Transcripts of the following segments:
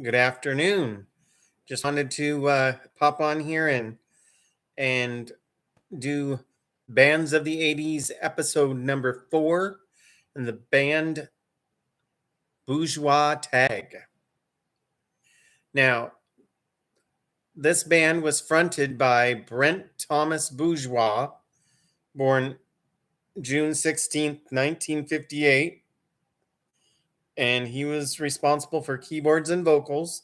Good afternoon. Just wanted to pop on here and do Bands of the 80s episode number 4 and the band Bourgeois Tagg. Now, this band was fronted by Brent Thomas Bourgeois, born June 16th, 1958, and he was responsible for keyboards and vocals.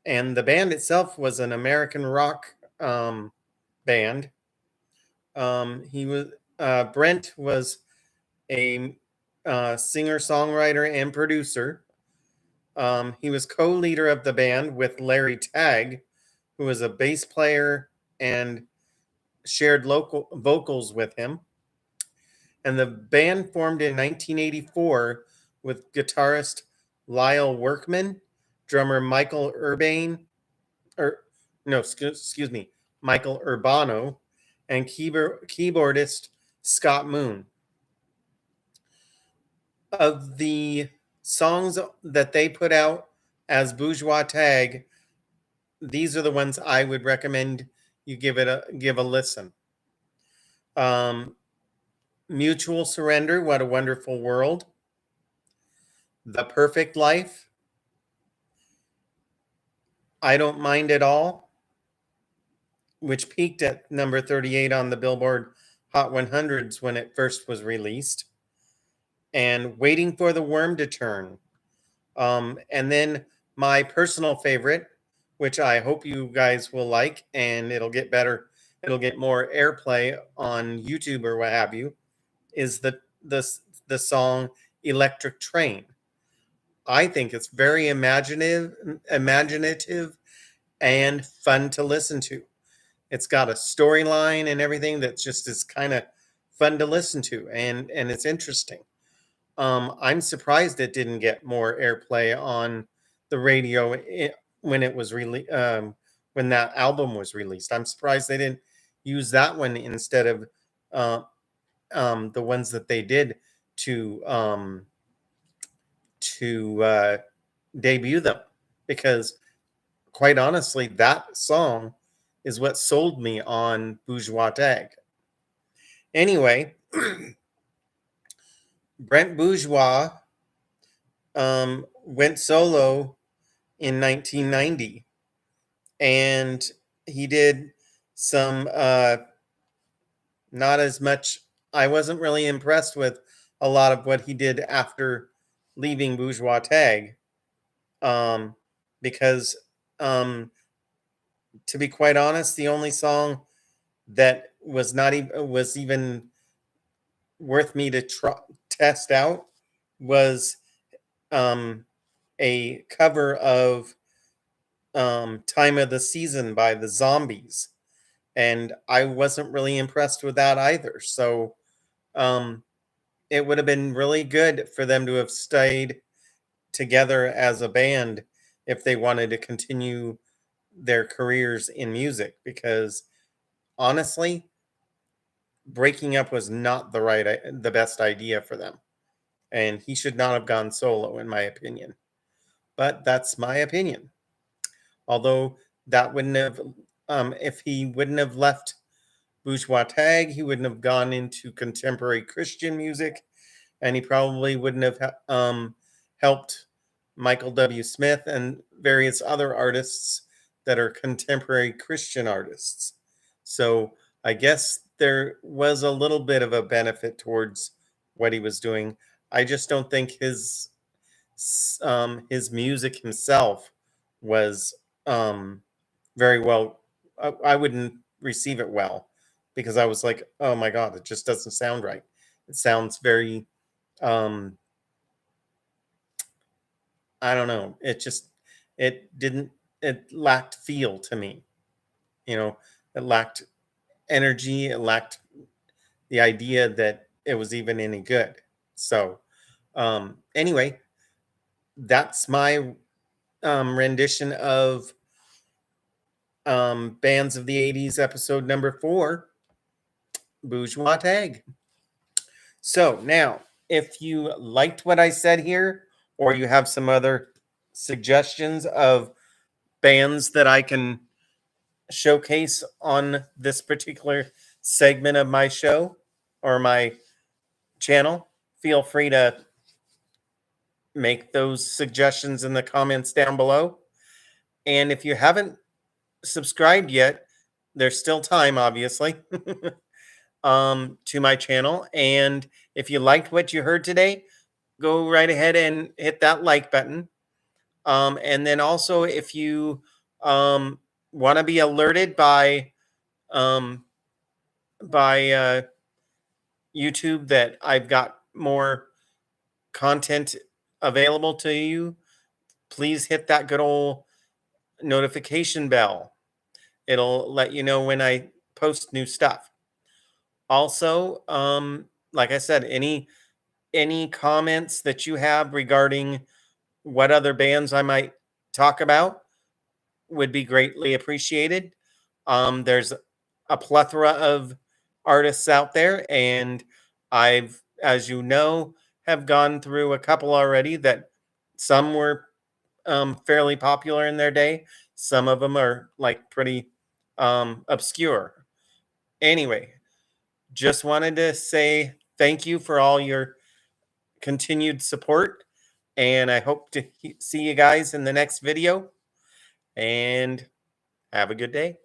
And the band itself was an American rock band. He was Brent was a singer, songwriter, and producer. He was co-leader of the band with Larry Tagg, who was a bass player and shared local vocals with him. And the band formed in 1984 with guitarist Lyle Workman, drummer Michael Urbane, or no, excuse me, Michael Urbano, and keyboardist Scott Moon. Of the songs that they put out as Bourgeois Tagg, these are the ones I would recommend you give a listen. Mutual Surrender, What a Wonderful World, The Perfect Life, I Don't Mind at All, which peaked at number 38 on the Billboard Hot 100s when it first was released, and Waiting for the Worm to Turn. And then my personal favorite, which I hope you guys will like, and it'll get more airplay on YouTube or what have you, is the song Electric Train. I think it's very imaginative and fun to listen to. It's got a storyline and everything that just is kind of fun to listen to, and it's interesting. I'm surprised it didn't get more airplay on the radio when it was when that album was released. I'm surprised they didn't use that one instead of the ones that they did to debut them, because quite honestly, that song is what sold me on Bourgeois Tagg. Anyway, Brent Bourgeois went solo in 1990, and he did some not as much. I wasn't really impressed with a lot of what he did after leaving Bourgeois Tagg, because to be quite honest, the only song that was even worth me to test out was a cover of Time of the Season by the Zombies, and I wasn't really impressed with that either. So it would have been really good for them to have stayed together as a band if they wanted to continue their careers in music, because honestly, breaking up was not the best idea for them, and he should not have gone solo, in my opinion. But that's my opinion. Although that wouldn't have, if he wouldn't have left Bourgeois Tagg, he wouldn't have gone into contemporary Christian music, and he probably wouldn't have helped Michael W. Smith and various other artists that are contemporary Christian artists. So I guess there was a little bit of a benefit towards what he was doing. I just don't think his music himself was very well. I wouldn't receive it well, because I was like, oh my God, it just doesn't sound right. It sounds very, I don't know. It lacked feel to me. It lacked energy. It lacked the idea that it was even any good. So, anyway, that's my rendition of Bands of the 80s episode number 4, Bourgeois Tagg. So now, if you liked what I said here, or you have some other suggestions of bands that I can showcase on this particular segment of my show or my channel, feel free to make those suggestions in the comments down below. And if you haven't subscribed yet, there's still time, obviously, to my channel. And if you liked what you heard today, go right ahead and hit that like button. And then also, if you want to be alerted um, by YouTube that I've got more content available to you, please hit that good old notification bell. It'll let you know when I post new stuff. Also, like I said, any comments that you have regarding what other bands I might talk about would be greatly appreciated. There's a plethora of artists out there, and I've, as you know, have gone through a couple already that some were fairly popular in their day. Some of them are like pretty obscure. Anyway, just wanted to say thank you for all your continued support, and I hope to see you guys in the next video, and have a good day.